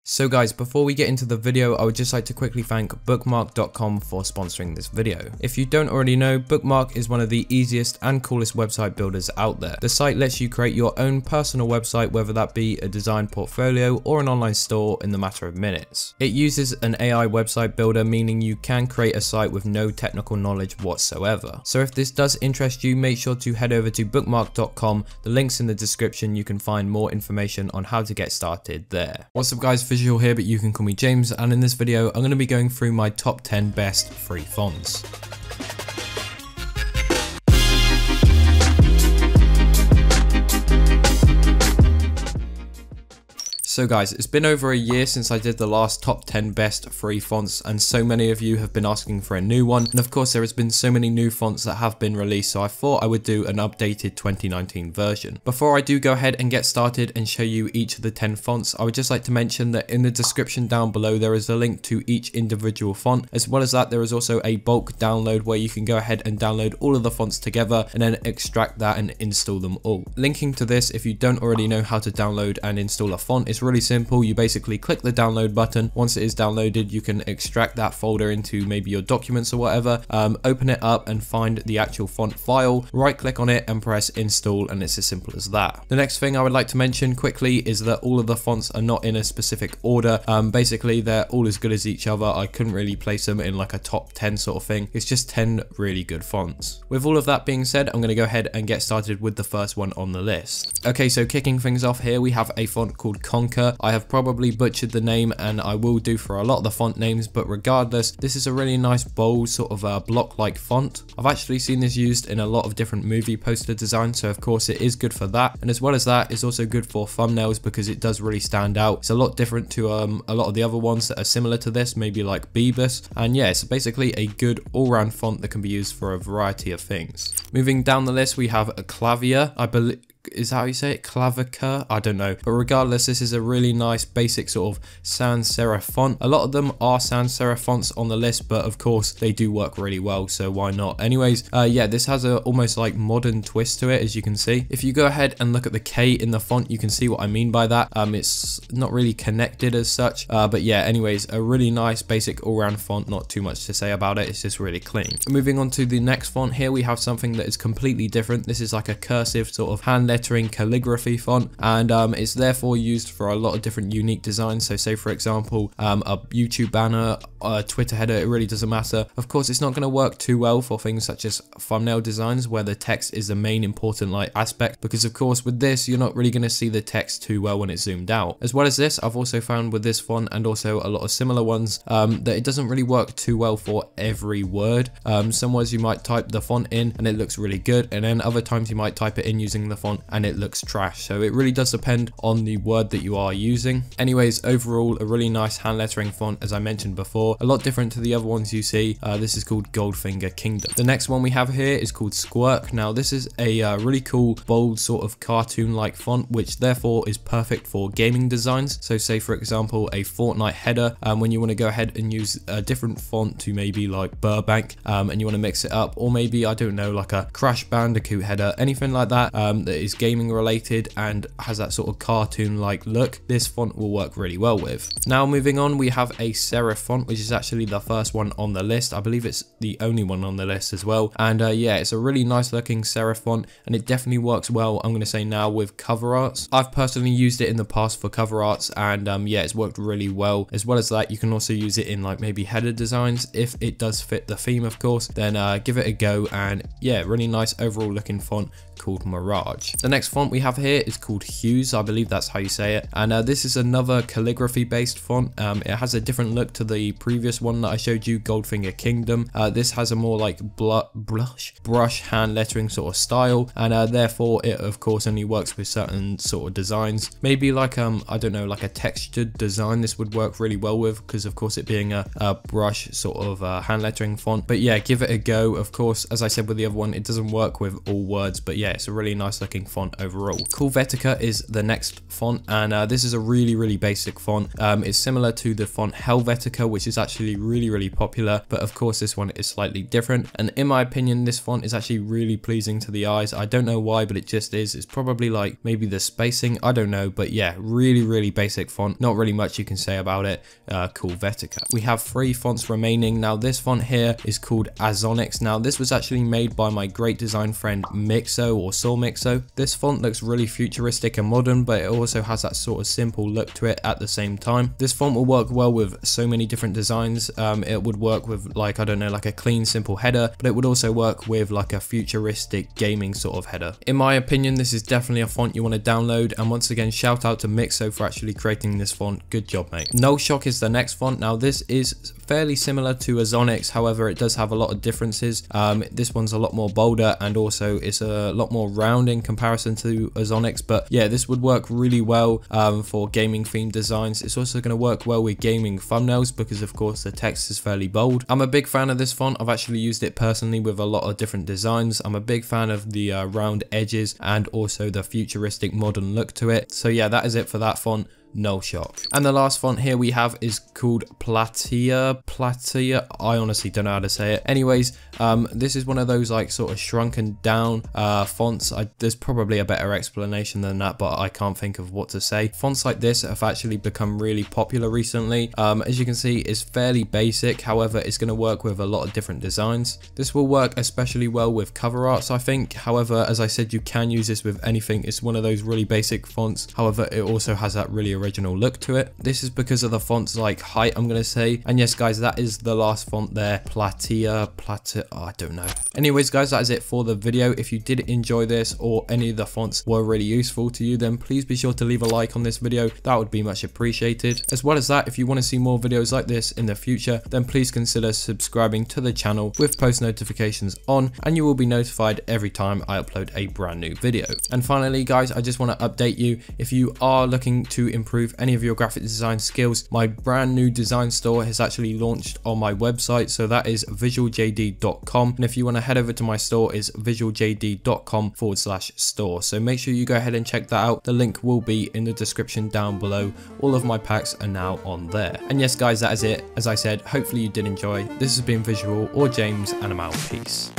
So guys, before we get into the video, I would just like to quickly thank bookmark.com for sponsoring this video. If you don't already know, Bookmark is one of the easiest and coolest website builders out there. The site lets you create your own personal website, whether that be a design portfolio or an online store, in the matter of minutes. It uses an AI website builder, meaning you can create a site with no technical knowledge whatsoever. So if this does interest you, make sure to head over to bookmark.com. The link's in the description. You can find more information on how to get started there. What's up guys, Visual here, but you can call me James, and in this video I'm going to be going through my top 10 best free fonts. So guys, it's been over a year since I did the last top 10 best free fonts, and so many of you have been asking for a new one, and of course there has been so many new fonts that have been released, so I thought I would do an updated 2019 version. Before I do go ahead and get started and show you each of the 10 fonts, I would just like to mention that in the description down below there is a link to each individual font. As well as that, there is also a bulk download where you can go ahead and download all of the fonts together and then extract that and install them all. Linking to this, if you don't already know how to download and install a font, it's really simple. You basically click the download button. Once it is downloaded, you can extract that folder into maybe your documents or whatever, open it up and find the actual font file, right click on it and press install, and it's as simple as that. The next thing I would like to mention quickly is that all of the fonts are not in a specific order. Basically they're all as good as each other. I couldn't really place them in like a top 10 sort of thing. It's just 10 really good fonts. With all of that being said, I'm going to go ahead and get started with the first one on the list. Okay, so kicking things off here, we have a font called Conquer. I have probably butchered the name, and I will do for a lot of the font names, but regardless, this is a really nice bold sort of block-like font. I've actually seen this used in a lot of different movie poster designs, so of course it is good for that, and as well as that, it's also good for thumbnails because it does really stand out. It's a lot different to a lot of the other ones that are similar to this, maybe like Beebus, and yeah, it's basically a good all-round font that can be used for a variety of things. Moving down the list, we have a Clavier. I believe, is that how you say it? Clavier? I don't know. But regardless, this is a really nice basic sort of sans serif font. A lot of them are sans serif fonts on the list, but of course they do work really well, so why not? Anyways, yeah, this has a almost like modern twist to it, as you can see. If you go ahead and look at the K in the font, you can see what I mean by that. It's not really connected as such, but yeah, anyways, a really nice basic all-round font. Not too much to say about it. It's just really clean. Moving on to the next font here, we have something that is completely different. This is like a cursive sort of hand lettering calligraphy font, and it's therefore used for a lot of different unique designs. So say for example a YouTube banner, a Twitter header, it really doesn't matter. Of course it's not going to work too well for things such as thumbnail designs where the text is the main important like aspect, because of course with this you're not really going to see the text too well when it's zoomed out. As well as this, I've also found with this font and also a lot of similar ones that it doesn't really work too well for every word. Some words you might type the font in and it looks really good, and then other times you might type it in using the font and it looks trash. So it really does depend on the word that you are using. Anyways, overall a really nice hand lettering font, as I mentioned before, a lot different to the other ones you see. This is called Goldfinger Kingdom. The next one we have here is called Squirk. Now this is a really cool bold sort of cartoon like font, which therefore is perfect for gaming designs. So say for example a Fortnite header, when you want to go ahead and use a different font to maybe like Burbank, and you want to mix it up, or maybe I don't know, like a Crash Bandicoot header, anything like that that is gaming related and has that sort of cartoon like look, this font will work really well with. Now moving on, we have a serif font, which is actually the first one on the list. I believe it's the only one on the list as well, and yeah, it's a really nice looking serif font, and it definitely works well, I'm going to say now, with cover arts. I've personally used it in the past for cover arts, and yeah, it's worked really well. As well as that, you can also use it in like maybe header designs if it does fit the theme, of course. Then give it a go, and yeah, really nice overall looking font called Mirage. The next font we have here is called Hues, I believe that's how you say it, and this is another calligraphy based font. It has a different look to the previous one that I showed you, Goldfinger Kingdom. This has a more like brush hand lettering sort of style, and therefore it of course only works with certain sort of designs. Maybe like I don't know, like a textured design this would work really well with, because of course it being a brush sort of hand lettering font. But yeah, give it a go. Of course, as I said with the other one, it doesn't work with all words, but yeah, it's a really nice looking font overall. Vesica is the next font, and this is a really basic font. It's similar to the font Helvetica, which is is actually really popular, but of course this one is slightly different, and in my opinion this font is actually really pleasing to the eyes. I don't know why, but it just is. It's probably like maybe the spacing, I don't know, but yeah, really basic font, not really much you can say about it. Cool Vesica. We have 3 fonts remaining. Now this font here is called Onyx. Now this was actually made by my great design friend Mixo, or Saw Mixo. This font looks really futuristic and modern, but it also has that sort of simple look to it at the same time. This font will work well with so many different designs. It would work with, like, I don't know, like a clean simple header, but it would also work with like a futuristic gaming sort of header. In my opinion, this is definitely a font you want to download, and once again shout out to Mixo for actually creating this font. Good job, mate. Noshock is the next font. Now this is fairly similar to Onyx, however it does have a lot of differences. This one's a lot more bolder, and also it's a lot more round in comparison to Onyx, but yeah, this would work really well for gaming themed designs. It's also going to work well with gaming thumbnails because of course the text is fairly bold. I'm a big fan of this font. I've actually used it personally with a lot of different designs. I'm a big fan of the round edges and also the futuristic modern look to it. So yeah, that is it for that font. Noshock. And the last font here we have is called Plataea. I honestly don't know how to say it. Anyways, this is one of those like sort of shrunken down fonts. There's probably a better explanation than that, but I can't think of what to say. Fonts like this have actually become really popular recently. As you can see, it's fairly basic. However, it's going to work with a lot of different designs. This will work especially well with cover arts, I think. However, as I said, you can use this with anything. It's one of those really basic fonts. However, it also has that really original look to it. This is because of the font's like height, I'm gonna say. And yes guys, that is the last font there. Plataea, oh, I don't know. Anyways guys, that is it for the video. If you did enjoy this or any of the fonts were really useful to you, then please be sure to leave a like on this video. That would be much appreciated. As well as that, if you want to see more videos like this in the future, then please consider subscribing to the channel with post notifications on, and you will be notified every time I upload a brand new video. And finally guys, I just want to update you, if you are looking to improve any of your graphic design skills, my brand new design store has actually launched on my website, so that is visualjd.com, and if you want to head over to my store, is visualjd.com/store. so make sure you go ahead and check that out. The link will be in the description down below. All of my packs are now on there. And yes guys, that is it. As I said, hopefully you did enjoy. This has been Visual or James, and I'm out. Peace.